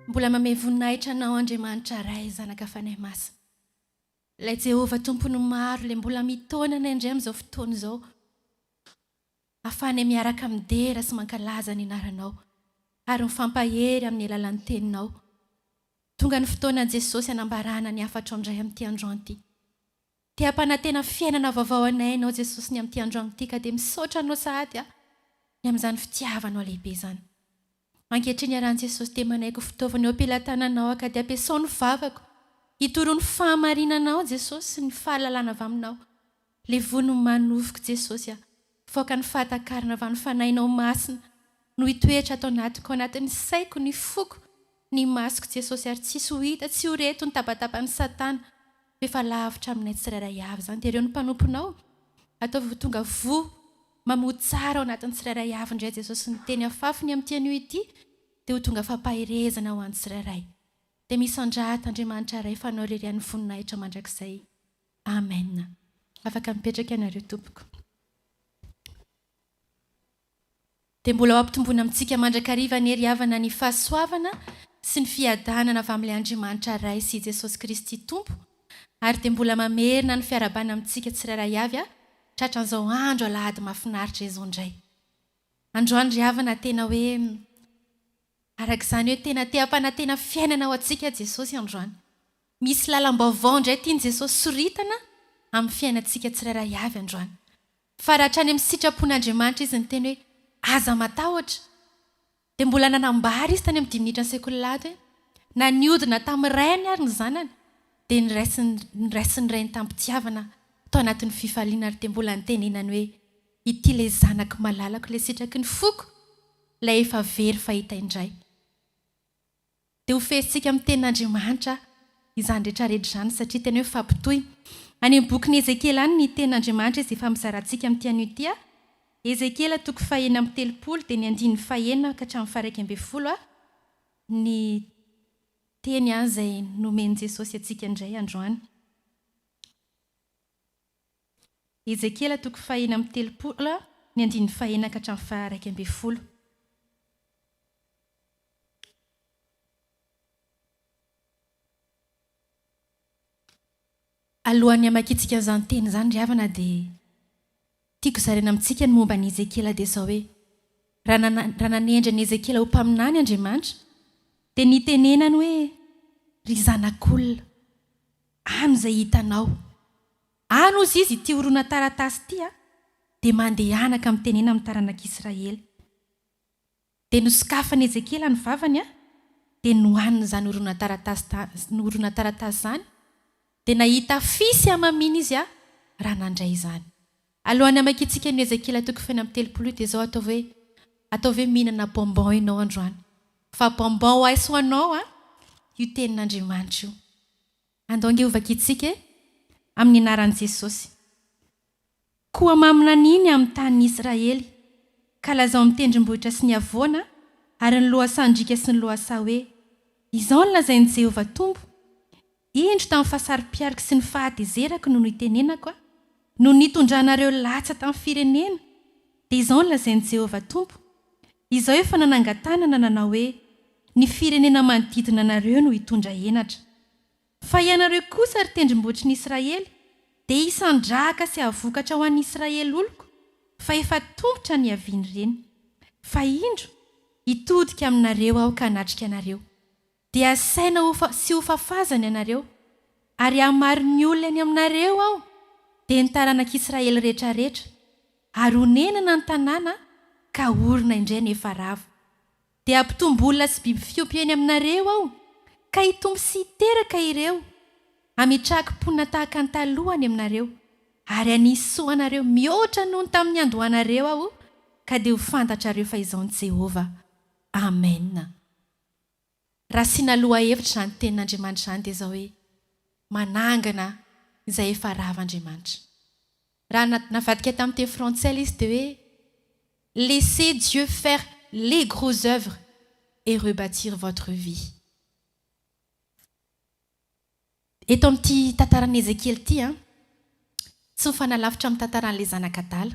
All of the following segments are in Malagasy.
Mbola mame voninahitra anao Andriamanitra ray zanaka fanahy masina. Ilay Jehovah tompony maro ilay mbola mitonana indray amin'izao fotoana izao. Ahafahany miaraka midera sy mankalaza ny anaranao ary mifampahery amin'ny alalan'ny teninao. Tonga ny fotoana Jesosy hanambarana ny hafatra indray amin'ity androany ity. Te hampanantena fiainana vaovao anay ianao Jesosy ny amin'ity androany ity ka dia misaotra anao sahady ny amin'izany fitiavanao lehibe izany. Ankehitriny arahan'i Jesosy te manaiky fitaovana eo am-pilatananao ka dia ampiasao ny vavako. Hitoro ny fahamarinanao Jesosy sy ny fahalalana avy aminao. Le vono manofiko Jesosy foka ny fahatakarana avy amin'ny fanahinao masina no hitoetra atao anatiko anatin'ny saiko ny foko ny masiko Jesosy ary tsisy ho hita tsy ho reto ny tapatapan'ny Satana. Efa lavitra aminay tsirairay avy izany dia ireo ny mpanomponao ataovy tonga vo mamoa tsara ao anatin'ny tsirairay avy indray Jesosy ny teny afafiny amin'ity anio ity dia ho tonga fampahirezana ho an'ny tsirairay. Dia misandrata Andriamanitra ray fanao rerian'ny voninahitra mandrakizay. Amen. Afaka mipetraka ianareo tompoko. Dia mbola ao ampitomboana amintsika mandrakariva ny hery havana ny fahasoavana sy ny fiadanana avy amin'ilay Andriamanitra ray sy Jesosy Kristy tompo. Ary dia mbola mamerina ny fiarabana amintsika tsirairay avy tratran'izao andro alahady mahafinaritra izao indray. Androany ry havana tena hoe arak'izany hoe tena te hampanantena fiainana ao antsika Jesosy androany. Misy lalam-baovao indray tiany Jesosy soritana amin'ny fiainantsika tsirairay avy androany. Fa raha hatrany amin'ny sitrapon'Andriamanitra izy ny teny hoe aza matahotra. Dia mbola nanambara izy tany amin'ny 10 minitra ny sekoly na niodina tamin'ny rayany ary ny zanany dia niraisin'ny rayny tampitiavana tao anatin'ny fifaliana ary dia mbola nitenenany hoe ity le zanako malalako le sitraky ny foko ilay efa very fahita indray. Dia ho fesintsika amin'ny tenin'Andriamanitra izany rehetrarehetra izany satria tena hoe fampitohy. Any amin'ny bokin'i Ezekiela any ny tenin'Andriamanitra izy efa mizarantsika amin'ity anio ity. Ezekiela 9:30 dia ny 9:1 ka hatramin'ny 1:10 ny teny izay nomeny Jesosy antsika indray androany. Ezekiela 9:30 ny 9:1 ka hatramin'ny 1:10. Alohan'ny hamakitsika izany teny izany ry havana dia tiako zarena amintsika ny momba ny Ezekiela dia izao hoe raha nanendra ny Ezekiela ho mpaminany Andriamanitra dia nitenenany hoe ry zanak'olona ano izay hitanao. Ano ozy izy ity horoana taratasy ity dia mandeha anaka amin'ny tenena amin'ny taranak'Israely. Dia nosokafany Ezekiela ny vavany dia nohaniny izany horoana taratasy izany dia nahita fisy hamamiana izy raha nandray izany. Alohan'ny hamakitsika ny Ezekiela 9:30 dia izao atao hoe mihinana bonbon ianao androany. Fa bonbon ho aiso anao io tenin'Andriamanitra io. Andao hovakitsika amin'ny anaran'i Jesosy. Koa mamina niny amin'ny tanin'i Israely ka lazao amin'ny tendrombohitra sy ny avoana ary ny lohasan-drika sy ny lohasaha hoe izao ny lazain'i Jehovah tompo. Indro tamin'ny fahasari-piariko sy ny fahatezerako no nitenenako no nitondranareo latsa tamin'ny firenena dia izao ny lazain'i Jehovah tompo. Izao efa nanangatanana nanao hoe ny firenena manodidina anareo no hitondra henatra. Fa ianareo kosa ary tendrombohitry ny Israely dia hisandrahaka sy havokatra ho an'ny Israely oloko fa efa tombotra ny haviany ireny. Fa indro hitodika aminareo aho ka hanatrika anareo dia asaina sy ho fafazany ianareo ary hamary ny olona any aminareo aho dia ny taranak'Israely rehetrarehetra ary honenana ny tanàna ka orina indray ny efa rava. Dia ampitombo-olona sy biby fiompy eny aminareo aho ka hitombo sy hiteraka ireo hametrahaki-ponina tahaka ny talohany aminareo ary hanisy soa anareo mihoatra noho ny tamin'ny andohanareo aho ka dia ho fantatrareo fa izaon'i Jehovah. Amen. Raha sina loha hevitra izany tenin'Andriamanitra izany dia izao hoe manangana izay efa rava Andriamanitra. Raha navadika tamin'ny teny frantsay izy dia hoe laissez Dieu faire les grosses œuvres et rebâtir votre vie. Eto amin'ity tantaran'i Ezekiel ity tsy mifanalavitra amin'ny tantaran'ilay zanak'adala.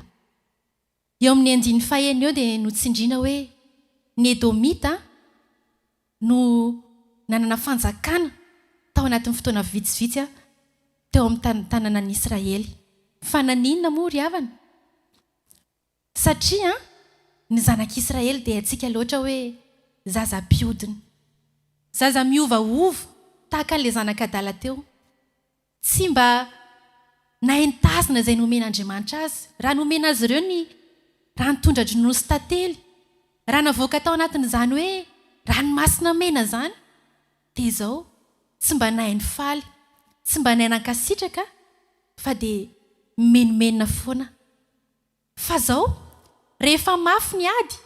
Eo amin'ny 9:1 eo dia notsindriana hoe ny Edomita no nanana fanjakana tao anatin'ny fotoana vitsivitsy teo amin'ny tanànan'i Israely. Fa naninona moa ry havana? Satria ny zanak'Israely dia haintsika loatra hoe zaza-piodina, zaza miovaova tahaka an'ilay zanak'Adala teo. Tsy mba nahentasina izay nomen'Andriamanitra azy. Raha nomena azy ireo ny ranontondra dronono sy tantely, raha navoaka tao anatin'izany hoe ranomasina mena zany, dia izao tsy mba nahainy faly, tsy mba nahanan-kasitraka, fa dia menomenina foana. Fa izao rehefa mafy ny ady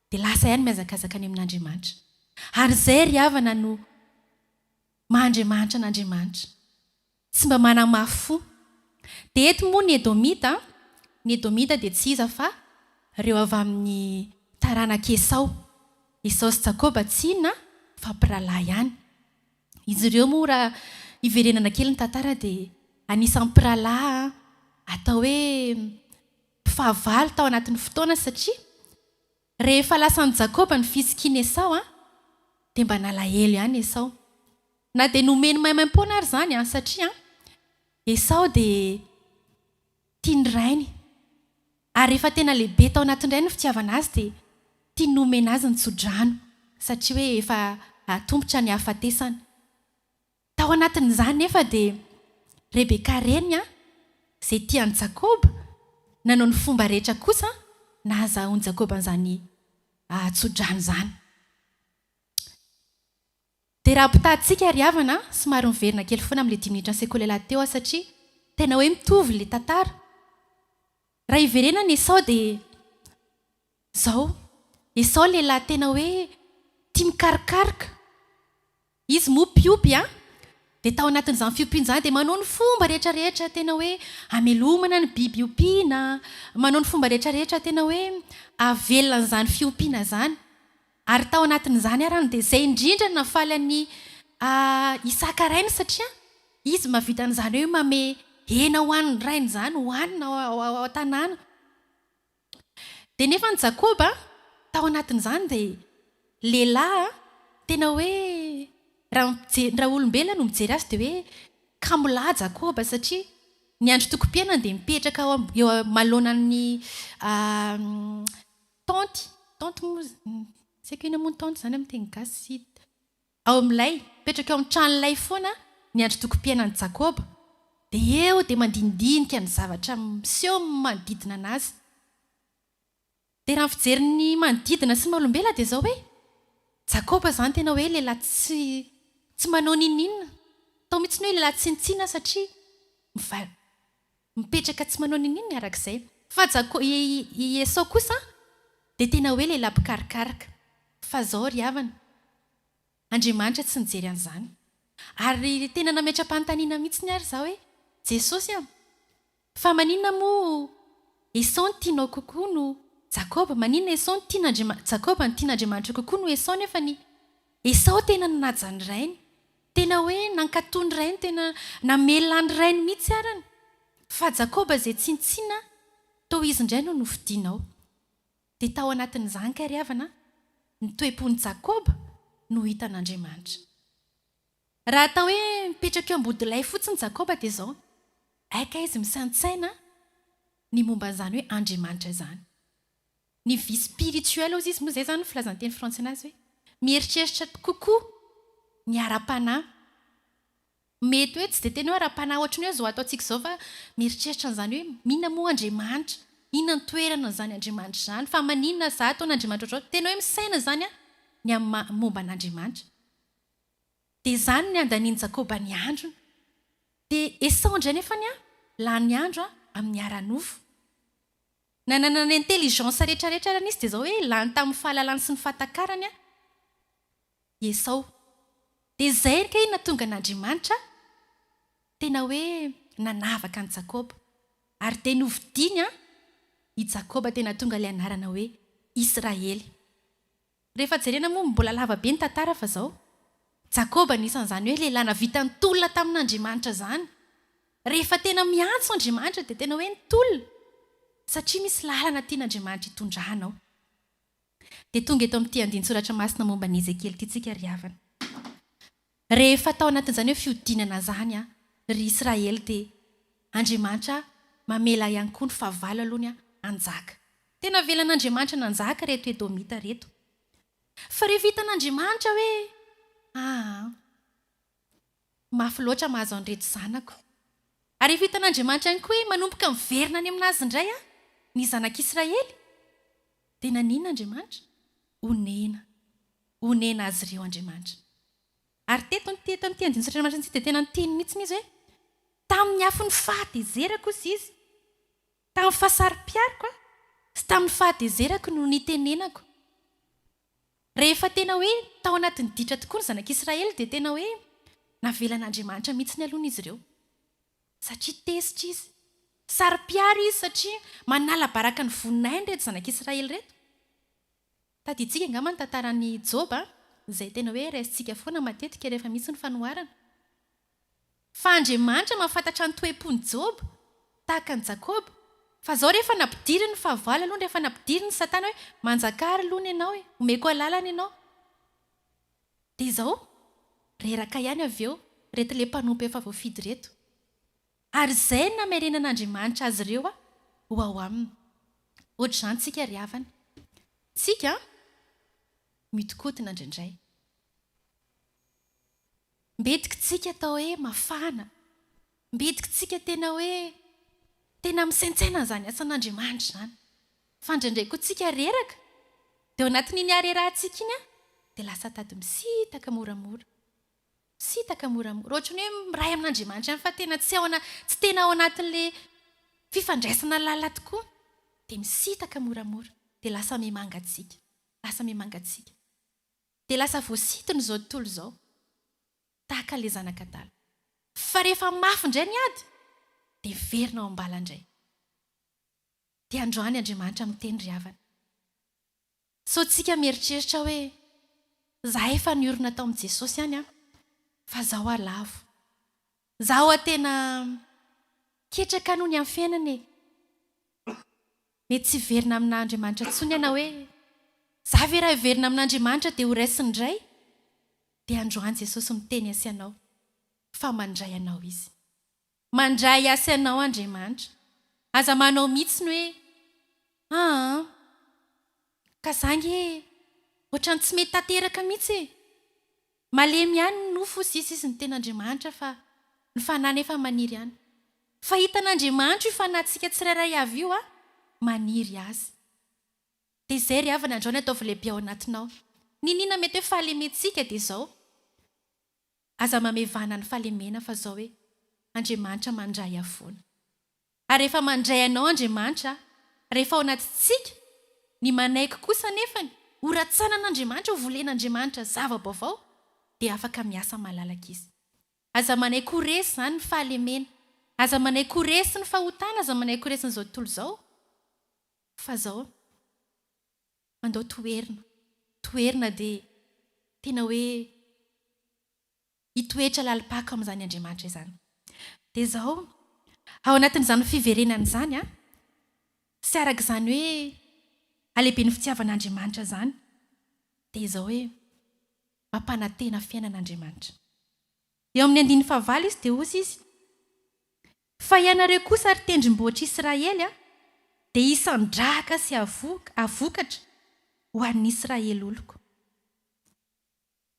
dia lasa ihany miazakazaka any amin'Andriamanitra. Ary izay ry havana no mahandriamanitra n'Andriamanitra, tsy mba manamafy fo. Dia eto moa ny Edomita dia tsy iza fa ireo avy amin'ny taranaka Esau sy Jakoba tsy inona fa mpiralahy ihany. Izy ireo moa raha iverenana kely ny tantara dia anisan'ny mpiralahy atao hoe mpifahavalo tao anatin'ny fotoana, satria rehefa lasan'ny Jakoba ny fisikiany Esau dia mba nalahelo ihany Esau. Na dia nomeny maimaimpona ary zany satria Esau dia tiany rainy, ary rehefa tena lehibe tao anatin'indray ny fitiavana azy dia tia nomena azy ny tsodrano, satria hoe efa atombotra ny hafatesany. Tao anatin'izany nefa dia Rebeka reny izay tian'ny Jakoba nanao ny fomba rehetra kosa nahazahoan'i Jakoba an'izany tsodrano zany. Dia raha mpitahantsika ry havana, somary miverina kely foana amin'ilay 10 minitra ny sekoly ela teo satria tena hoe mitovy ilay tantara. Raha iverenana Esau dia izao, Esau lehilahy tena hoe tia mikarikaroka. Izy moa mpiompy dia tao anatin'izany fiompiana izany dia manao ny fomba rehetrarehetra tena hoe amelomana ny biby ompiana, manao ny fomba rehetrarehetra tena hoe avelona an'izany fiompiana izany. Ary tao anatin'izany arany dia izay indrindra nafaly an'ny Isaka rainy, satria izy mahavita an'izany hoe mame hena ho an'ny rainy izany, hohanina ao an-tanàna. Dia nefa ny Jakoba tao anatin'izany dia lehilahy tena hoe raha olombelona no mijery azy dia hoe kamolahy Jakoba, satria ny andro tokom-piainana dia mipetraka eo malonan'ny tanty moa saiko ina moa ny tanty izany amin'ny teny gasy, ao amin'ilay mipetraka eo amin'ny tranolay foana ny andro tokom-piainan'i Jakoba. Dia eo dia mandinidinika ny zavatra miseho manodidina anazy. Dia raha fijery ny manodidina sy maha-olombelona dia izao hoe Jakoba izany tena hoe lehilahy tsy manao ninninona, tao mihitsy hoe lehilahy tsy nitsina satria mipetraka tsy manao ninninona arak'izay. Fa i Esau kosa dia tena hoe lehilahy mpikarikaroka. Fa izao ry havana, Andriamanitra tsy nijery an'izany. Ary tena nametra-panontaniana mihitsy ny ary izao hoe Jesosy fa maninona moa Esau ny tianao kokoa no Jakoba? Maninona Esau Jakoba ny tian'Andriamanitra kokoa no Esau? Nefa ny Esau tena nanaja ny rainy, tena hoe nankatony rainy, tena namelona ny rainy mihitsy arany. Fa Jakoba izay tsy nitsina, toa izy indray no nofidianao. Dia tao anatin'izany ka ry havana, ny toe-pon'i Jakoba no hitan'Andriamanitra. Raha atao hoe mipetraka eo ambodilay fotsiny Jakoba dia izao, aika izy misaintsaina ny momba an'izany hoe Andriamanitra izany. Ny vie spirituelle ozy izy moa izay izany no filazanteny frantsay anazy hoe mieritreritra kokoa ny ara-panahy. Mety hoe tsy dia tena hoe ara-panahy ohatrany hoe zao ataontsika izao, fa mieritreritra an'izany hoe minona moa Andriamanitra, inona ny toerana n'izany Andriamanitra izany, fa maninona za ataon'Andriamanitra ohatrao. Tena hoe misaina izany ny amin'ny momba an'Andriamanitra. Dia izany ny andanian'i Jakoba ny androny. Dia Esau indray nefa lany andro amin'ny ara-nofo. Nanana ny intelligence rehetrarehetra arany izy dia izao hoe lany tamin'ny fahalalany sy ny fahatakarany Esau. Dia izay ka iny natonga an'Andriamanitra tena hoe nanavaka an'i Jakoba. Ary dia novidiany i Jakoba tena tonga ilay anarana hoe Israely. Rehefa jerena moa mbola lava be ny tantara fa izao Jakoba anisan'izany hoe lehilahy navita ny tolona tamin'Andriamanitra izany. Rehefa tena miantso Andriamanitra dia tena hoe nitolona, satria misy lalana tian'Andriamanitra hitondrahanao. Dia tonga eto amin'ity andinin-tsoratra masina momba ny Ezekiely ity tsika ry havana. rehefa tao anatin'izany hoe fiodinana zany ry Israely dia Andriamanitra mamela ihany koa ny fahavalo alohany anjaka. Tena velan'Andriamanitra nanjaka reto Edomita reto. Fa rehefa hitan'Andriamanitra hoe mafy loatra mahazo an'ireto zanako. Ary rehefa hitan'Andriamanitra ihany koa hoe manomboka miverina any aminazy indray ny zanak'Israely, dia nanina Andriamanitra? Onena azy ireo Andriamanitra. Ary teto ny tendin'Andriamanitra dia tena nyteny mihitsy izy hoe tamin'ny afo ny fahatezerako izy tamin'ny fahasari-piariko sy tamin'ny fahatezerako no nitenenako. Rehefa tena hoe tao anatin'ny ditra tokoa ny zanak'Israely dia tena hoe navelan'Andriamanitra mihitsy ny alohan'izy ireo. Satria tesitra izy, sari-piary izy satria manala baraka ny voninahiny reto zanak'Israely reto. Taditsika angamba ny tantaran'ny Joba izay tena hoe raisitsika foana matetika rehefa misy ny fanoharana. Fa Andriamanitra mahafantatra ny toe-pony Joba tahaka ny Jakoba. Fa zao rehefa nampidiry ny fahavalo aloha, rehefa nampidiry ny Satana hoe manjakary aloha ianao, omeko lalana ianao. Dia izao reraka ihany avy eo reto ilay mpanompo efa voafidy reto. Ary izay namerenan'Andriamanitra azy ireo ho ao aminy. Ohatr'izany tsika ry havana. Tsika mitokotona indraindray. Mbetika tsika atao hoe mafana. Mbetika tsika tena hoe tena misaintsaina izany asan'Andriamanitra izany. Fa indraindray koa tsika reraka. Dia ao anatin'iny arerahantsika iny dia lasa tady misitaka moramora. Misitaka moramora. Ohatra ny hoe miray amin'Andriamanitra ihany fa tena tsy tena ao anatin'ilay fifandraisana lalina tokoa. Dia misitaka moramora. Dia lasa mimangatsika. Dia lasa voasitony izao tontolo izao. Tahaka ilay zanak'Adala. Fa rehefa mafy indray ny ady, dia verina ao ambala indray. Dia androany Andriamanitra miteny ry havana. So tsika mieritreritra hoe zaho efa niorina tao amin'i Jesosy ihany fa zaho alavo. Zaho tena ketraka noho ny amin'ny fiainana. Mety tsy verina amin'Andriamanitra intsony ianao hoe zaho ve raha verina amin'Andriamanitra dia ho raisiny indray? Dia androany Jesosy miteny asa ianao fa mandray ianao izy. Mandray asa ianao Andriamanitra. Aza manao mihitsy ny hoe ka zangy ohatrany tsy mety tanteraka mihitsy. Malemy ihany ny nofo izy ny ten'Andriamanitra fa ny fanahy efa maniry ihany. Fa hitan'Andriamanitra io fanahintsika tsirairay avy io maniry azy. Dia izay ry havana androany ataovy lehibe ao anatinao. Ninina mety hoe fahalementsika dia izao. Aza mamevana ny fahalemena fa izao hoe Andriamanitra mandray afoana. Ary rehefa mandray anao Andriamanitra, rehefa ao anatintsika, ny manaiky kosa nefany, horatsanan'Andriamanitra, ho volen'Andriamanitra zava-baovao, dia afaka miasa malalaka izy. Aza manaiky ho resy izany ny fahalemena. Aza manaiky ho resy ny fahotana, aza manaiky ho resy n'izao tontolo izao. Fa izao mandao toerina dia tena hoe hitoetra lalipaka amin'izany Andriamanitra izany. Dia izao ao anatin'izany fiverenana izany sy araka izany hoe alehibe ny fitiavan'Andriamanitra izany, dia izao hoe mampanantena fiainan'Andriamanitra. Eo amin'ny 15 izy dia hozy izy fa ianareo kosa ary tendrombohitra Israely dia isan-draka sy avokatra ho an'ny Israely oloko.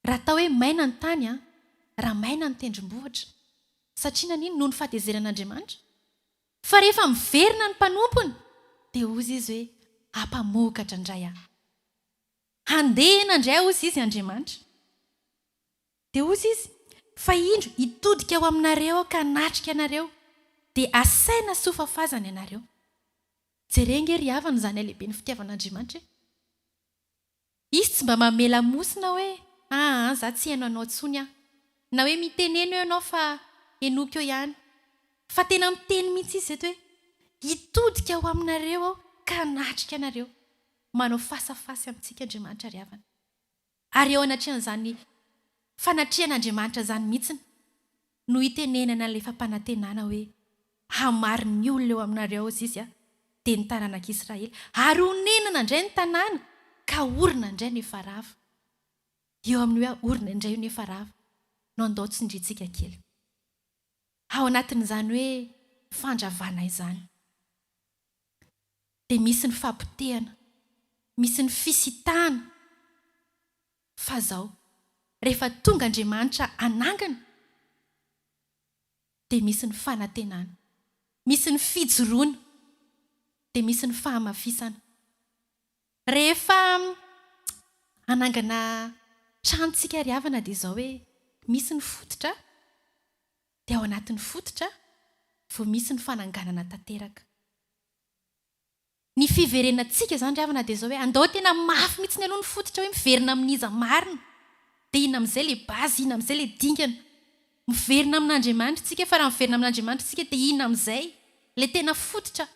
Raha atao hoe maina ny tany raha maina ny tendrombohitra. Satria nanino noho ny fahatezerin'Andriamanitra. Fa rehefa miverina ny mpanompony dia hozy izy hoe hampamokatra indray handehana indray hozy izy Andriamanitra. Dia hozy izy fa indro hitodika ao aminareo ka natrika anareo dia asaina sy hofafazana ianareo. Jerenge ry havana izany alehibe ny fitiavan'Andriamanitra. Izy tsy mba mamela mosina hoe za tsy haino anao tsony na hoe miteneno eo ianao fa enoko eo ihany. Fa tena miteny mihitsy izy eto hoe hitodika ao aminareo aho ka natrika anareo. Manao fasafasy amintsika Andriamanitra ry havana. Ary eo anatrehan'izany fanatrehan'Andriamanitra izany mihitsiny no hitenenana ilay fampanantenana hoe hamary ny olona eo aminareo izy dia ny tanàn'Israely. Ary honenana indray ny tanàna ka orina indray ny efa rava. Eo amin'ny hoe orina indray ny efa rava. no andao tsindrintsika kely. Ao anatin'izany hoe fandravana izany. Dia misy ny fampitehana, misy ny fisitahana. Fa zao, rehefa tonga Andriamanitra anangana, dia misy ny fanantenana, misy ny fijoroana, dia misy ny fahamafisana. Rehefa anangana tranontsika ry havana dia izao hoe misy ny fototra, dia ao anatin'ny fototra vao misy ny fananganana tanteraka. Ny fiverenantsika izany ry havana dia izao hoe andao tena mafy mihitsy ny aloha ny fototra hoe miverina amin'iza marina, dia ina amin'izay ilay bazy, ina amin'izay ilay dingana. Miverina amin'Andriamanitra tsika, fa raha miverina amin'Andriamanitra tsika dia ina amin'izay ilay tena fototra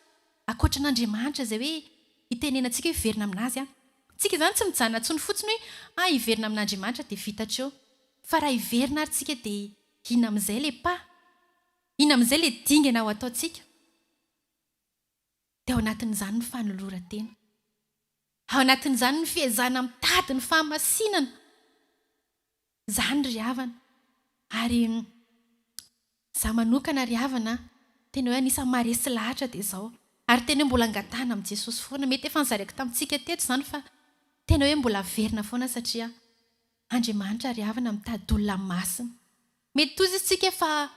ankoatran'Andriamanitra izay hoe itenenantsika hoe hiverina aminazy. Tsika izany tsy mijanona intsony fotsiny hoe hiverina amin'Andriamanitra dia vitatra eo. Fa raha hiverina ary tsika dia ina amin'izay ilay ina amin'izay ilay dingana ao ataontsika. Dia ao anatin'izany ny fanoloran-tena. Ao anatin'izany ny fiezana mitady ny fahamasinana. Izany ry havana. Ary izaho manokana ry havana, tena hoe anisany maharesy lahatra dia izao. Ary tena hoe mbola angatahana amin'i Jesosy foana. Mety efa nizaraiko tamintsika teto izany fa tena hoe mbola verina foana satria Andriamanitra ry havana mitady olona masina. Mety toy isika efa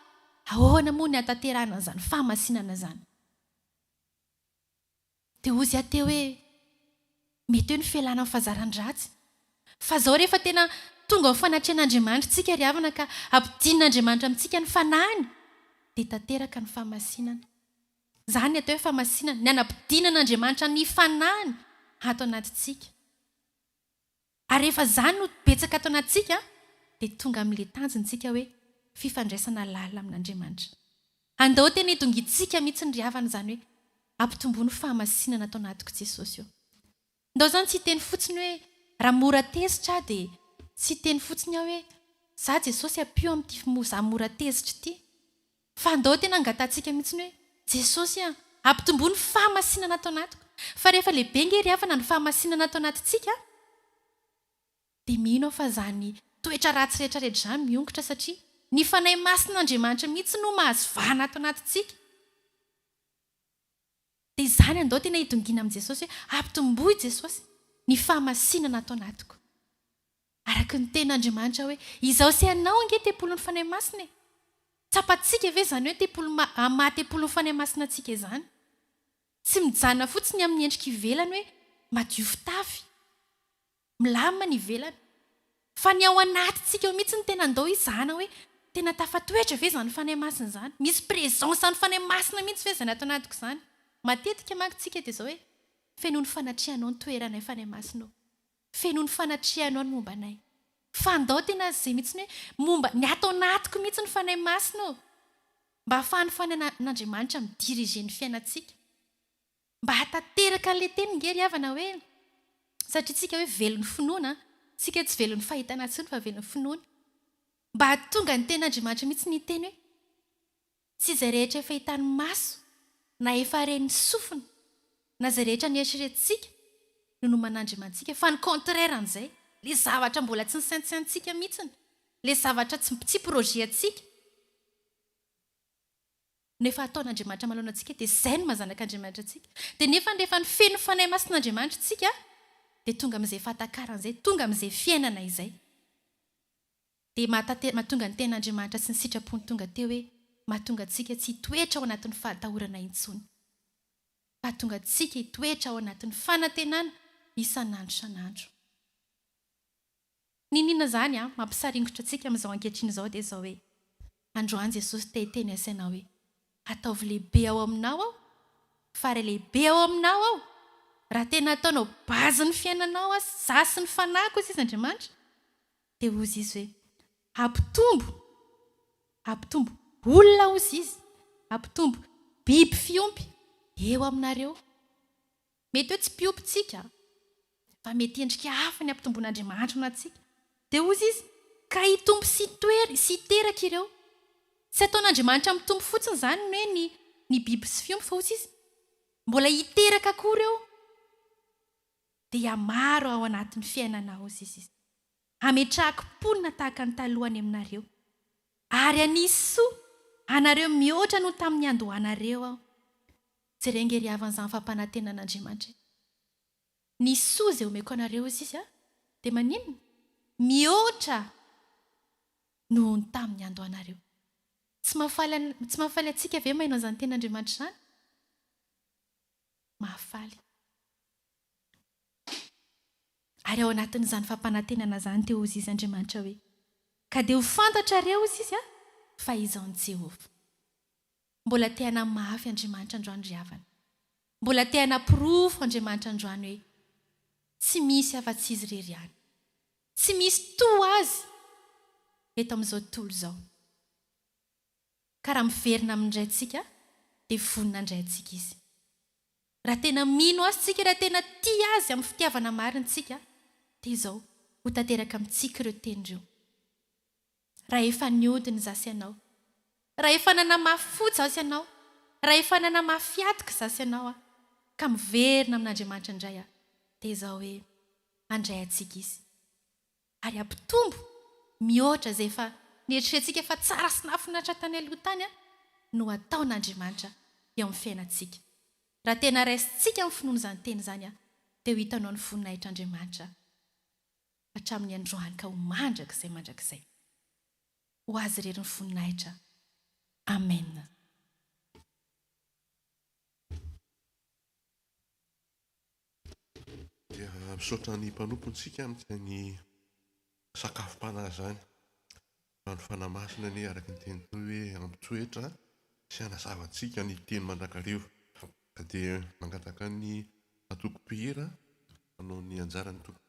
ahoana moa ny hatanterahana an'izany fahamasinana izany. Dia hozy aho teo hoe mety hoe ny fialana amin'ny fahazaran-dratsy. Fa izao rehefa tena tonga ao fanatrehan'Andriamanitra tsika ry havana ka ampidin'Andriamanitra amintsika ny fanahiny, dia tanteraka ny fahamasinana. Izany atao hoe fahamasinana, ny anapidinan'Andriamanitra ny fanahiny ato anatintsika. Ary rehefa izany no betsaka ato anatintsika, dia tonga amin'ilay tanjontsika hoe fifandraisana lalina amin'Andriamanitra. Andao tena hitongitsika mihitsy ny ry havana izany hoe ampitomboa ny fahamasinana atao anatiko Jesosy eo. Andao izany tsy hiteny fotsiny hoe raha mora tezitra dia tsy hiteny fotsiny aho hoe za Jesosy ampio amin'ity za mora tezitra ity. Fa andao tena angatantsika mihitsy hoe Jesosy ampitomboa ny fahamasinana atao anatiko. Fa rehefa lehibe nge ry havana ny fahamasinana atao anatintsika, dia mino aho fa izany toetra ratsy rehetrarehetra izany miongotra satria ny fanahy masin'Andriamanitra mihitsy no mahazo vahana atao anatintsika. Dia izany andao tena hitongina amin'i Jesosy hoe ampitomboa Jesosy ny fahamasinana atao anatiko. Araka ny ten'Andriamanitra hoe izaho sy ianao ange tempolon'ny fanahy masina. Tsapantsika ve izany hoe maha-tempolon'ny fanahy masina antsika izany? Tsy mijanona fotsiny amin'ny endrika ivelany hoe madio fitafy, milamina ny ivelany. Fa ny ao anatintsika eo mihitsy ny tena andao izana hoe tena tafatoetra ve izany fanahy masina izany? Misy présence ny fanahy masina mihitsy ve izany ato anatiko izany? Matetika mantsika dia izao hoe feno ny fanatrihanao ny toeranay fanahy masina. Feno ny fanatrihanao ny momba anay. Fa andao tena izay mihitsy hoe momba ny ato anatiko mihitsy ny fanahy masina. Mba hahafahan'ny fanan'Andriamanitra midiriger ny fiainantsika. Mba hatanteraka an'ilay teny nge ry havana hoe satria tsika hoe velon'ny finoana, tsika tsy velon'ny fahitana intsony fa velon'ny finoana. Mba hahatonga ny ten'Andriamanitra mihitsy ny teny hoe tsy izay rehetra efa hitan'ny maso na efa ren'ny sofina na izay rehetra ny eritreretintsika no noman'Andriamantsika, fa ny contraire an'izay, ilay zavatra mbola tsy nisaintsaintsika mihitsiny, ilay zavatra tsy projeantsika. Nefa ataon'Andriamanitra malona antsika dia izay no mahazanak'Andriamanitra antsika. Dia nefa rehefa ny feno fanahy masin'Andriamanitra tsika dia tonga amin'izay fahatakarana, tonga amin'izay fiainana izay. Dia mahatonga ny ten'Andriamanitra sy ny sitrapony tonga teo hoe mahatonga antsika tsy hitoetra ao anatin'ny fahatahorana intsony. Mahatonga antsika hitoetra ao anatin'ny fanantenana isan'andro isan'andro. Ninona izany mampisaringotra antsika amin'izao ankehitriny izao dia izao hoe androany Jesosy te hiteny asaina hoe ataovy lehibe ao aminao aho, fary lehibe ao aminao aho. Raha tena ataonao bazy ny fiainanao za sy ny fanahiko izy Andriamanitra, dia hozy izy hoe ampitombo olona hozy izy, ampitombo biby fiompy eo aminareo. Mety hoe tsy mpiompitsika, fa mety endrika hafa ny ampitomboan'Andriamanitra anatsika. Dia hozy izy ka hitombo sy hiteraka ireo. Tsy ataon'Andriamanitra mitombo fotsiny izany hoe ny biby sy fiompy, fa hozy izy mbola hiteraka koa ireo. Dia hamaro ao anatin'ny fiainana hozy izy. Hametrahako mponina tahaka ny talohany aminareo. ary anisy soa anareo mihoatra no tamin'ny andohanareo aho. Jerenge riavan'izany fampanantenan'Andriamanitra. Ny soa izay omeko anareo izy dia maninona? Mihoatra noho ny tamin'ny andohanareo. Tsy mahafaly antsika ve maino an'izany tenan'Andriamanitra izany? Mahafaly. Ary ao anatin'izany fampanantenana izany teo izy Andriamanitra hoe ka dia ho fantatrareo izy fa izaho ny Jehovah. Mbola te hanamafy Andriamanitra androany ry havana. Mbola te hanapirofo Andriamanitra androany hoe tsy misy afa-tsy izy irery ihany. Tsy misy toa azy eto amin'izao tontolo izao. Ka raha miverina amin'indray tsika dia vonina indray antsika izy. Raha tena mino azy tsika, raha tena tia azy amin'ny fitiavana marina tsika, dia izao ho tanteraka amintsika ireo tenireo. Raha efa niodina zasy ianao, raha efa nanamafy fotsy zasy ianao, raha efa nanamafy fiatoka zasy ianao ka miverina amin'Andriamanitra indray dia izao hoe handray antsika izy. Ary ampitombo mihoatra izay efa nieritreretintsika fa tsara sy nahafinaritra tany aloha tany no ataon'Andriamanitra eo amin'ny fiainantsika. Raha tena raisintsika amin'ny finoana izany teny izany dia ho hitanao ny voninahitr'Andriamanitra hatramin'ny androany ka ho mandrakizay. Ho azy irery ny voninahitra. Amen. Dia misaotra ny mpanompontsika amin'izany sakafom-panazany. Ny fanamasina ny araka ny teny hoe ampitsoetra sy hanasavantsika ny teny mandrakarivo. Ka dia mangataka ny atoko-pihira manao ny anjarany toko.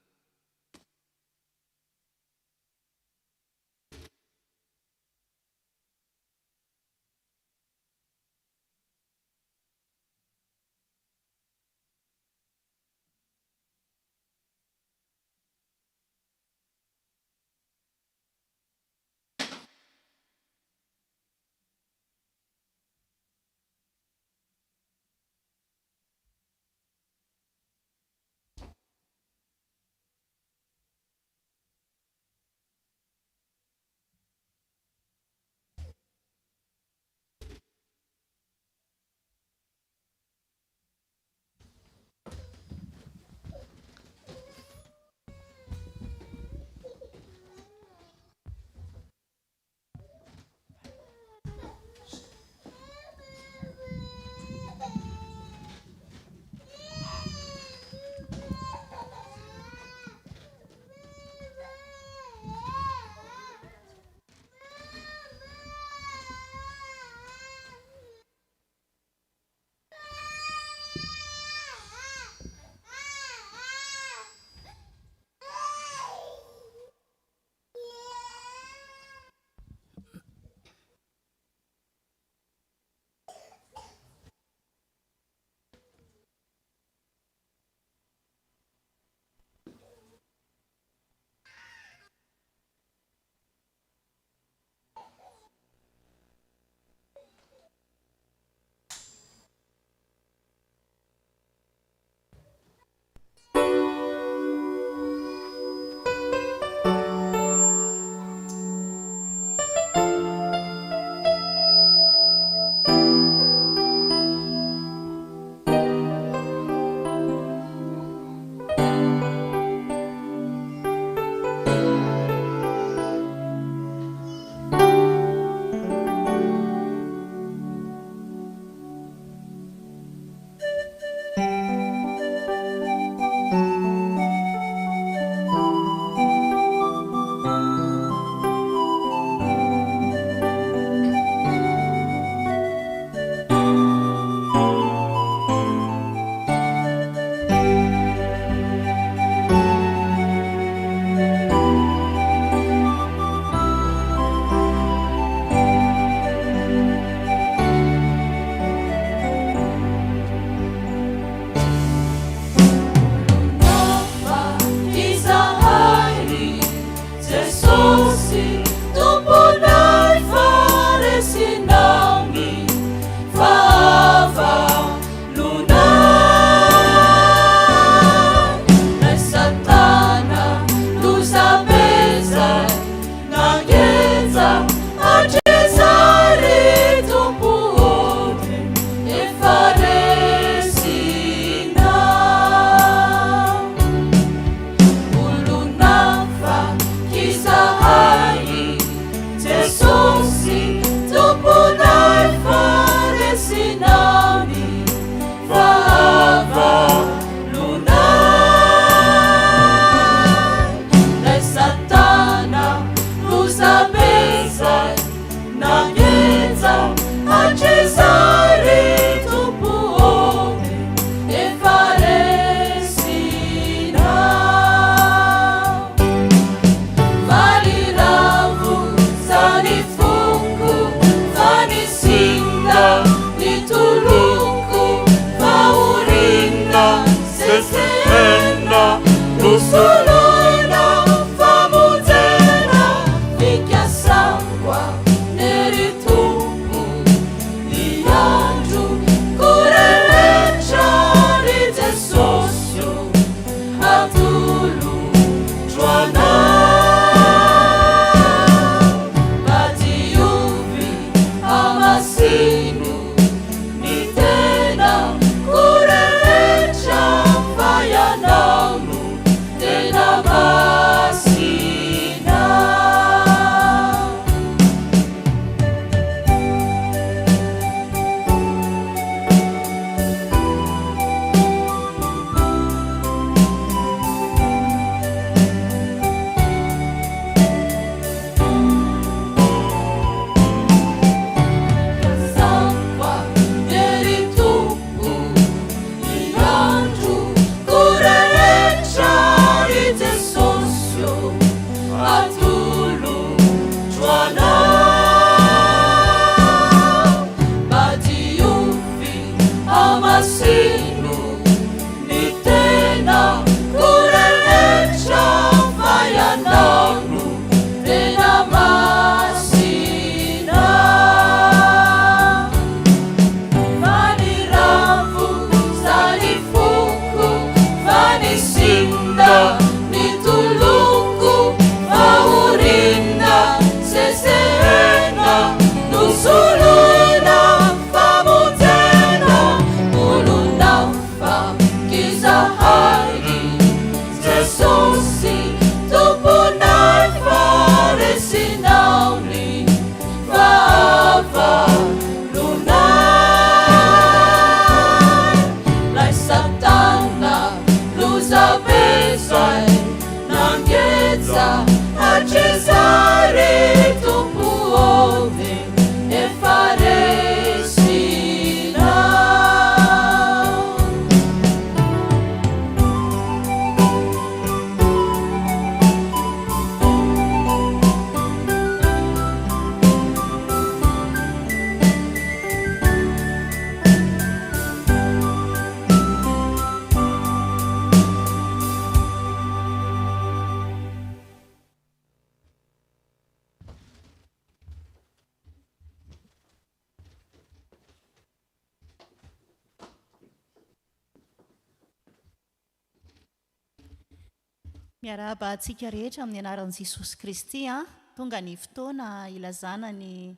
Miarahaba antsika rehetra amin'ny anaran'i Jesosy Kristy tonga ny fotoana ilazana ny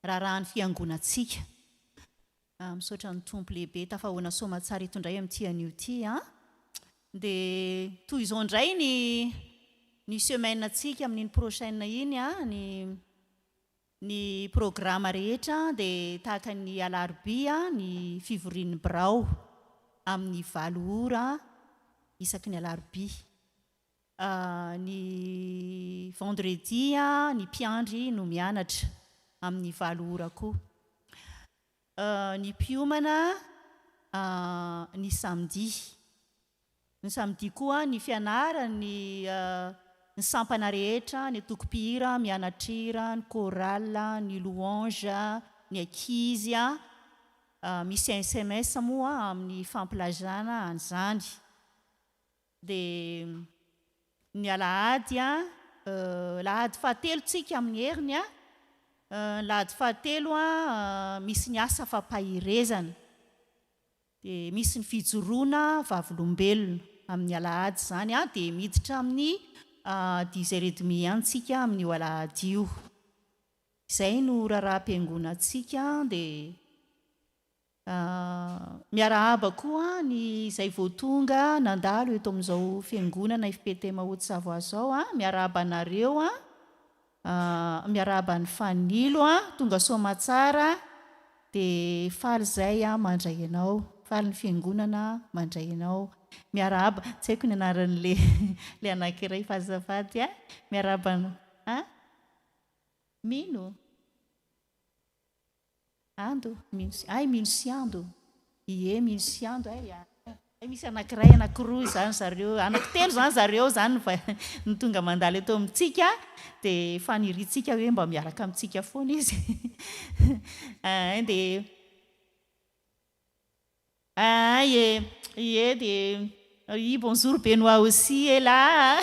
raharahany fiangonantsika. Misaotra ny tompo lehibe tafahoana soamantsara itondray amin'ity anio ity dia toy izao indray ny semaine antsika amin'iny prochaine iny ny programa rehetra dia tahaka ny alarobia ny fivorian'ny birao amin'ny 7 ora isaky ny alarobia. Ny vendredi ny mpiandry no mianatra amin'ny 7 ora koa. Ny mpiomana ny samedi. Ny samedi koa ny fianarany ny sampana rehetra, ny tokopihira, mianatrira, ny chorale, ny louange, ny ankizy misy SMS moa amin'ny fampilazana an'izany. Dia ny alahady lahady fahatelo tsika amin'ny heriny lahady fahatelo misy ny asa fampahirezana dia misy ny fijoroana vavolombelona amin'ny alahady zany dia miditra amin'ny 10h30 antsika amin'ny alahady io. Izay no raharaham-piangonantsika dia miarahaba koa ny izay voatonga nandalo eto amin'izao fiangonana FPTM HAUTE SAVOIE zao miarahaba anareo miarahaba ny fanilo tonga soamantsara dia faly izay mandray anao, faly ny fiangonana mandray anao. Miarahaba tsy haiko ny anaran'le anankiray fazafady miarahaba mino ando mino sy ando mino sy ando misy anankiray anankiroa zany zareo anankitelo zany zareo zany fa ny tonga mandalo eto amintsika dia faniritsika hoe mba miaraka amintsika foana izy dia bonjour Benoît aussi est là.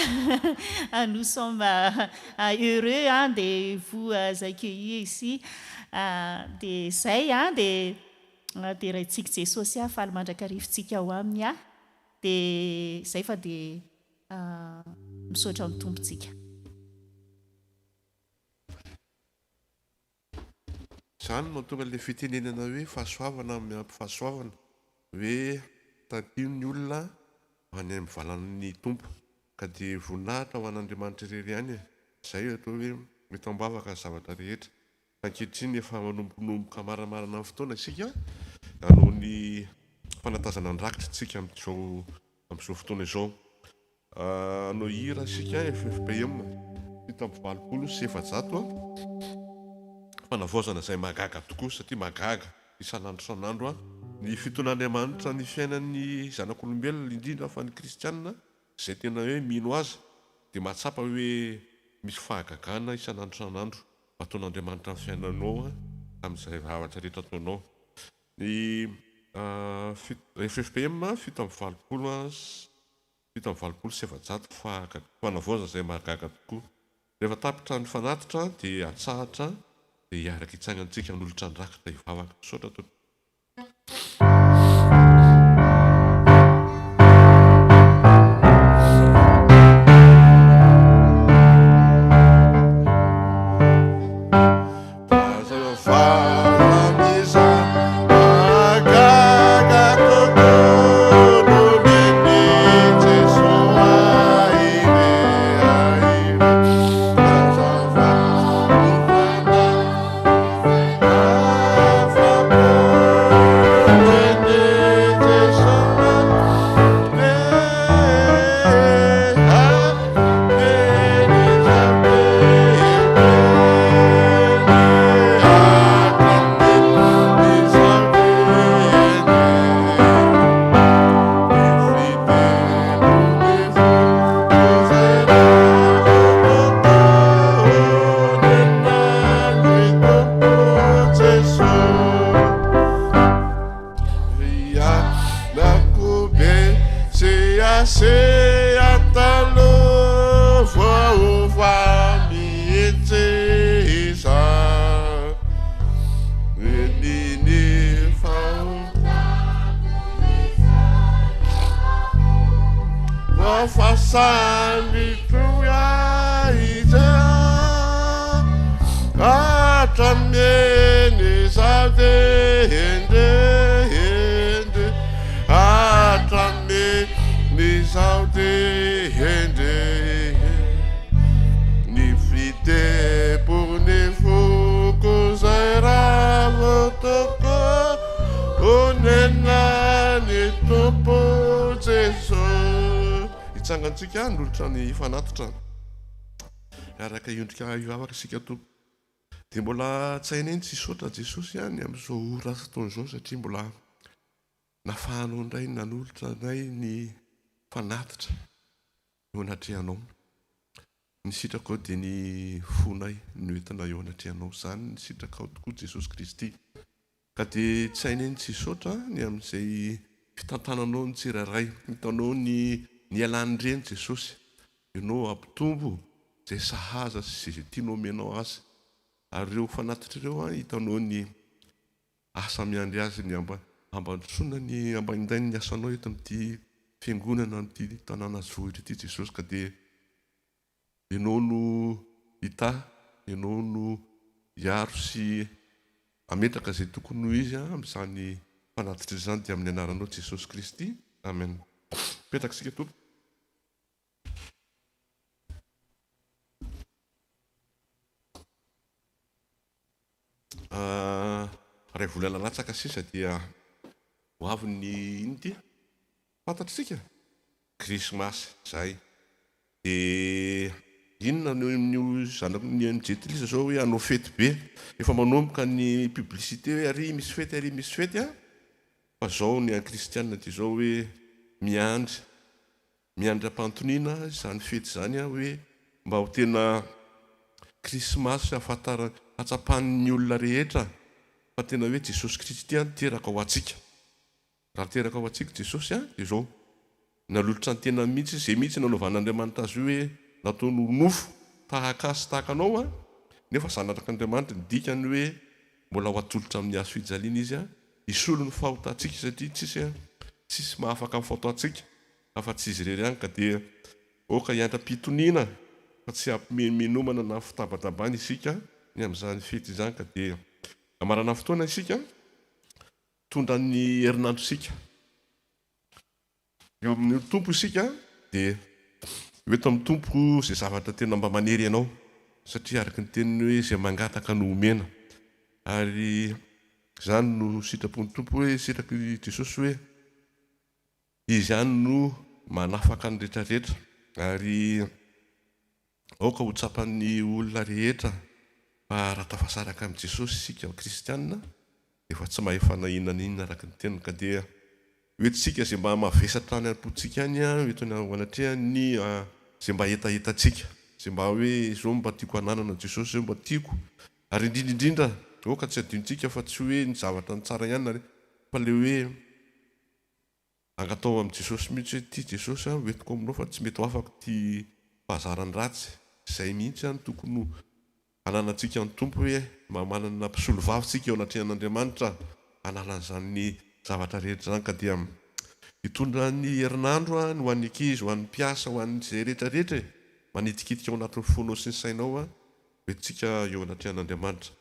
Nous sommes heureux de vous accueillir ici. Dia zay dia raintsika Jesosy faly mandrakarivintsika ho aminy dia zay fa dia misaotra amin'ny tompontsika. Izany mahatonga ilay fitenenana hoe fahasoavana amin'ny ampifahasoavana hoe tatio ny olona any amin'ny valan'ny tompo ka dia voninahitra ho an'Andriamanitra irery ihany. Izay atao hoe mety ambavaka ny zavatra rehetra. Ankehitriny efa manombonomboka maramarana amin'ny fotoana isika noho ny fanatazana ny rakitra tsika amin'izao fotoana izao. No hira isika FPTM 720 fanavaozana izay magaga tokoa satria magaga isan'andro isan'andro ny fiton'Andriamanitra ny fiainan'ny zanak'olombelona indrindra fa ny kristianina izay tena hoe mino azy dia mahatsapa hoe misy fahagagana isan'andro isan'andro ataon'Andriamanitra ny fiainanao amin'izay zavatra rehetra ataonao. Ny FPTM 720 fanavaozana izay magaga tokoa. Rehefa tapitra ny fanatitra dia atsahatra dia hiaraka hitsangantsika n'olotra ny rakitra hivavaka. Misaotra tompoko. Oh sanitoya iza atrameny zate hende hende atrameny zate hende ny fitepony foko zay rava toko onena ny tompo Jesosy. Hitsangantsika nolotra ny fanatitra araka iondrika io afaka isika tompo. Dia mbola tsy hainay tsy hisaotra Jesosy any amin'izao rasa taon'izao satria mbola nafahanao indray nanolotra anay ny fanatitra eo anatrehanao. Ny sitraka ao dia ny fonay ny entina eo anatrehanao izany ny sitraka ao tokoa Jesosy Kristy. Ka dia tsy hainay tsy hisaotra ny amin'izay fitantananao ny tsiraray, hitanao ny alan'ireny Jesosy, ianao ampitombo izay sahaza sy izay tianao omenao azy. Ary ireo fanatitra ireo hitanao ny asa miandry azy ny ambandrosona ny ambaninday ny asanao eto amin'ity fiangonana amin'ity tanàna SAVOIE ity Jesosy. Ka dia ianao no hita, ianao no hiaro sy ametraka izay tokony ho izy amin'izany fanatitra izany dia amin'ny anaranao Jesosy Kristy. Amen. Petraka isika tompo. Ray volana latsaka sisa dia ho avy ny iny ty fantatritsika Krismasy zay. Dia inona no zanako ny jetilisa zao hoe hanao fety be, efa manomboka ny publicité hoe ary misy fety fa zao ny kristianina dia zao hoe miandry ampantoniana izany fety zany hoe mba ho tena Krismasy atsapan'ny olona rehetra fa tena hoe Jesosy Kristy teraka ho atsika. Raha teraka ho atsika Jesosy dia zao nalolotra ny tena mihitsy izay mihitsy nanaovan'Andriamanitra azy hoe nataony nofo tahaka sy tahaka anao nefa zanatrak'Andriamanitra ny dikany hoe mbola ho atolotra amin'ny hazo fijaliana izy isolo ny fahotantsika satria tsisy mahafaka amin'ny fahotantsika afa-tsy izy irery ihany. Ka dia oka hiandram-pitoniana fa tsy hampimenomana na fitabatabana isika ny amin'izany fety izany. Ka dia amarana fotoana isika tondra ny herinandrosika eo amin'ny tompo isika dia eto amin'ny tompo izay zavatra tena mba manery ianao satria araka ny teniny hoe izay mangataka no omena. Ary izany no sitrapon'ny tompo hoe sitraky Jesosy hoe izy ihany no manafaka ny rehetrarehetra ary aoka ho tsapan'ny olona rehetra. Fa raha tafasaraka amin'ny Jesosy isika kristianina efa tsy mahay fanahinana inona araka ny teniny. Ka dia oetintsika izay mba mavesatra any am-potsika any oetiny ao anatrehany izay mba etaetantsika izay mba hoe zao mba tiako hananana Jesosy zao mba tiako. Ary indrindrindrindra oka tsy adinontsika fa tsy hoe ny zavatra ny tsara ihany fa le hoe angatao amin'ny Jesosy mihitsy hoe ty Jesosy hoentiko aminao fa tsy mety ho afaka ty fahazarany ratsy. Izay mihitsy tokony hananantsika ny tompo hoe mba manana mpisolo vavintsika eo anatrehan'Andriamanitra hanalan'izany ny zavatra rehetra zany. Ka dia hitondra ny herinandro ho an'ny ankizy, ho an'ny mpiasa, ho an'izay rehetrarehetra manitikitika ao anatin'ny fonao sy ny sainao hoentsika eo anatrehan'Andriamanitra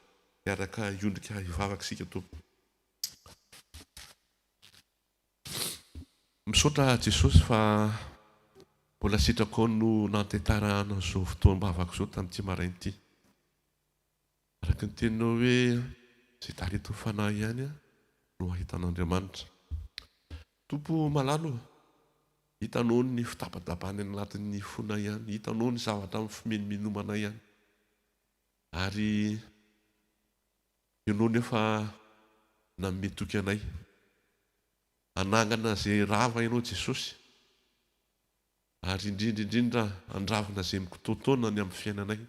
miaraka iondrika hivavaka isika tompo. Misaotra Jesosy fa mbola sitrako no nantentarahana izao fotoam-bavaka izao tamin'ity maraina ity. Araka ny teninao hoe izay tareto fanahy ihany no ahitan'Andriamanitra. Tompo malalo, hitanao ny fitabatabany anatin'ny fonay ihany, hitanao ny zavatra amin'ny fimenomenomana ihany. Ary ianao nefa nametoky anay anangana izay rava ianao Jesosy, ary indrindrindrindra andravina izay mikitotoana ny amin'ny fiainanay.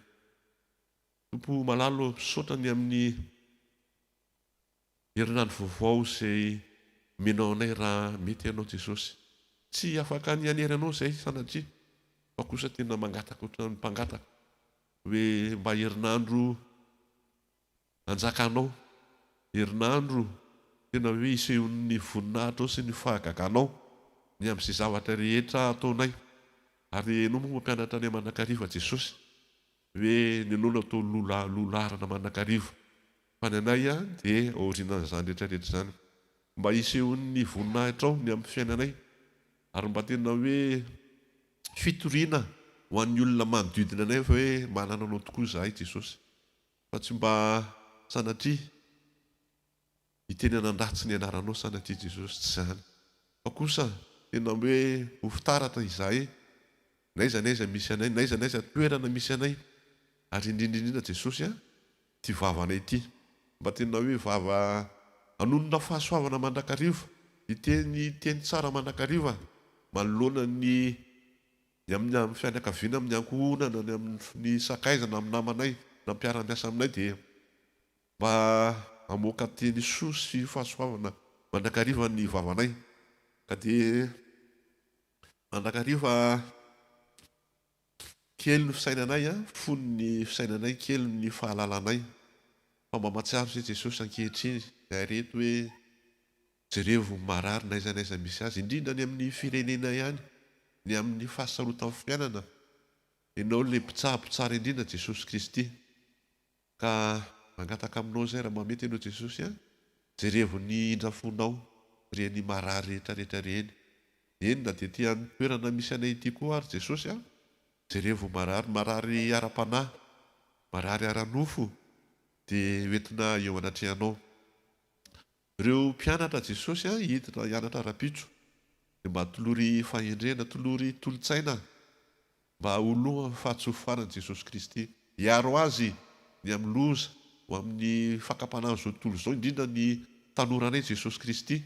Tompo malalo, misaotra ny amin'ny herinandro vaovao izay menao anay raha mety ianao Jesosy. Tsy afaka ny hanery anao izay sanatria fa kosa tena mangataka ohatran'ny mpangataka hoe mba herinandro anjakanao, herinandro tena hoe isehon'ny voninahitra ao sy ny fahagaganao ny amin'izay zavatra rehetra ataonay. Ary no moa mampianatra any Manakariva Jesosy hoe ny anao natao lolarana Manakariva fa ny anay dia orinan'izany rehetrarehetra zany mba hisehon'ny voninahitra ao ny amin'ny fiainanay ary mba tena hoe fitoriana ho an'ny olona manodidina anay fa hoe manana anao tokoa zahay Jesosy fa tsy mba sanatria hiteny anandratsy ny anaranao sanatria Jesosy tsy zany fa kosa tena hoe ho fitaratra izahay naiza misy anay naiza toerana misy anay ary indrindrindrindra Jesosy ty vavanay ity mba tena hoe vava anonona fahasoavana Manakariva teny tsara Manakariva manoloana ny amin'ny fianakaviana amin'ny ankohonana ny amin'ny sakaizana amin'ny namanay na mpiara-miasa aminay dia mba amoaka teny soa sy fahasoavana Manakariva ny vavanay ka dia Manakariva kely ny fisainanay fony ny fisainanay kely ny fahalalanay fa mba mahatsiaro se Jesosy ankehitriny zay reto hoe jerevo marary naiza misy azy indrindra ny amin'ny firenena ihany ny amin'ny fahasarotan'ny fiainana ianao le mpitsabo tsara indrindra Jesosy Kristy ka mangataka aminao zay raha mamety ianao Jesosy jerevo ny indrafonao reny marary rehetrarehetra reny eny na dia ty amin'ny toerana misy anay ity koa ary Jesosy jerevo marary ara-panahy marary ara-nofo dia hoentina eo anatrehanao ireo mpianatra Jesosy hientina hianatra rapitso dia mba tolory fahendrena tolory tolotsaina mba oloha fahatsofofanany Jesosy Kristy hiaro azy ny amin'ny loza ho amin'ny fakapanana zao tontolo zao indrindra ny tanoranay Jesosy Kristy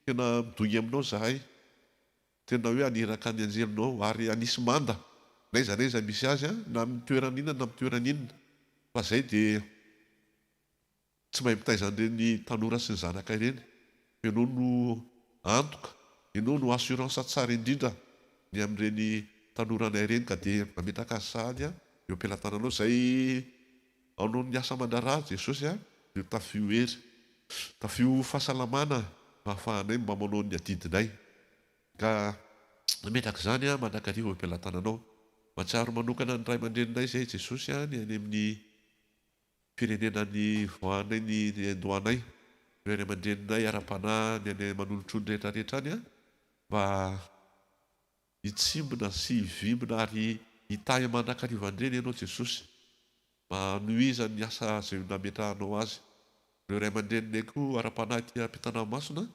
tena midongy aminao zahay tena hoe aniraka ny anjelinao ary anisy manda naiza misy azy na amin'ny toeran'inona na amin'ny toeran'inona fa zay dia tsy mahay mitaizan'ireny tanora sy ny zanaka ireny ianao no antoka ianao no assurance tsara indrindra ny amin'ireny tanoranay ireny ka dia mametraka azy sahady eo am-pelatananao zay anao ny asa mandrara Jesosy io tafio hery tafio fahasalamana ahafahanay mba manao ny adidinay ka mametraka izany Manakariva eo am-pelatananao matsiaro manokana ny ray aman-dreninay zay Jesosy ny any amin'ny firenenany voanay ny andohanay ray aman-dreninay ara-panahy ny any manolotrony rehetrarehetra any mba hitsimbona sy hivimbona ary hitahy Manakariva andreny ianao Jesosy mba nuiza ny asa zay nametrahanao azy ireo ray aman-dreninay koa ara-panahy ty am-pitanamasina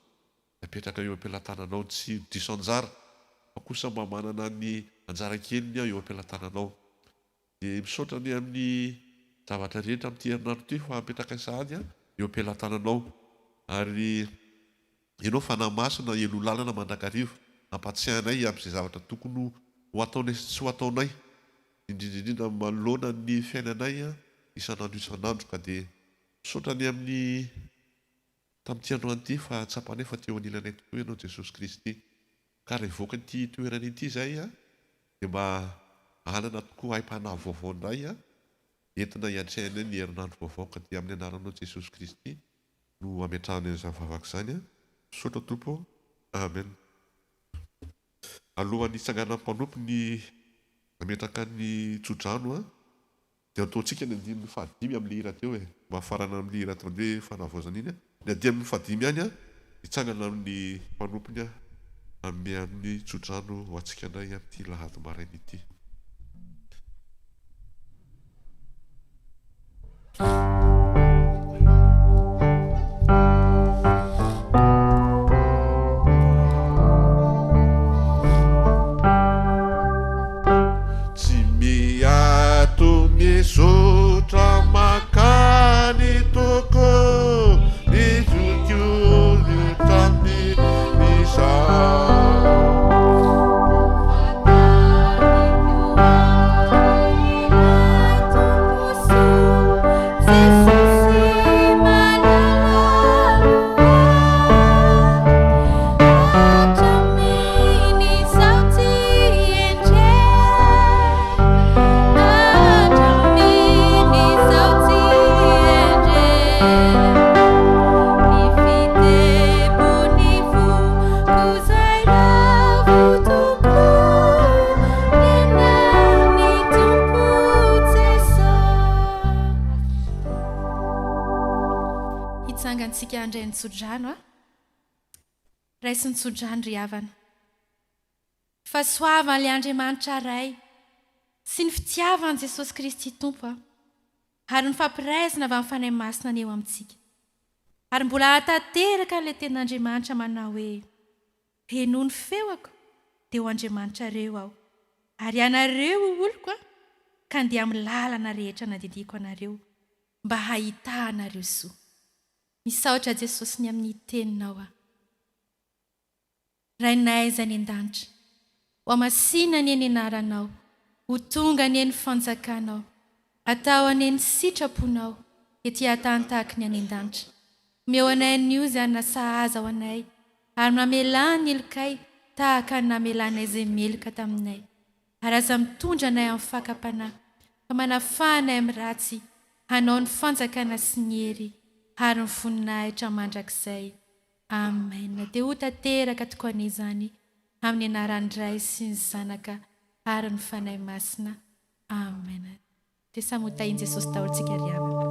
napetraka eo am-pelatananao tsy diso anjara fa kosa mba manana ny anjara keliny eo am-pelatananao dia misaotra ny amin'ny zavatra rehetra amin'ity herinandro ity fa apetraka sahady eo am-pelatananao ary ianao fanahy masina elo lalana Manakariva ampatsiahanay amin'izay zavatra tokony ho ataonay sy tsy ho ataonay indrindrindrindra manoloana ny fiainanay isanandro ka dia misaotra ny amin'ny tamin'ity androany ity fa tsapanay fa teo anilanay tokoa ianao Jesosy Kristy ka raha ivoaka ity toerana ity zay dia mba anana tokoa haim-panahy vaovao indray entina hiatrehana ny herinandro vaovao ka dia amin'ny anaranao Jesosy Kristy no ametrahany an'izany vavaka izany misaotra tompo amen. Alohan'ny hitsangana mpanompo ny ametraka ny tsodrano dia ataontsika ny 5 amin'ny hira teo mba farana amin'ny hira teo hoe fanavozana iny ny 5 amin'ny 5 ihany hitsangana amin'ny mpanompony amin'ny amin'ny tsodrano ho antsika indray amin'ity lahady maraina ity. Misotra makany toko ny zokiolo tamin'ny izao antsika andray ny tsodrano a raisy ny tsodrano ry havana fa soava le Andriamanitra ray sy ny fitiavan' Jesosy Kristy tompo a ary ny fampiraizina avy amin'ny fanahy masina ny eo amintsika ary mbola hatateraka le ten'Andriamanitra manao hoe heno ny feoako dia ho Andriamanitra reo aho ary anareo oloko a ka andeha amin'ny lalana rehetra nadidiko anareo mba hahitahanareo soa. Misaotra Jesosy ny amin'ny teninao a. Rainay izay any an-danitra, ho amasina ny eny anaranao, ho tonga ny eny fanjakanao, atao any eny sitraponao, ety hatany tahaka ny any an-danitra. Meo anay ny ozy any nasahaza ho anay, ary namelany ilokay tahaka ny namelanay izay meloka taminay. Ary aza mitondra anay amin'ny fakapanahy, fa manafanay amin'ny ratsy, hanao ny fanjakana sy ny hery, ary ny voninahitra mandrakizay. Amen. Dia ho tanteraka tokoa an'izany amin'ny anaran'ny Ray sy ny Zanaka ary ny fanahy masina. Amen. Dia samotahin Jesosy daholo tsika ry havana.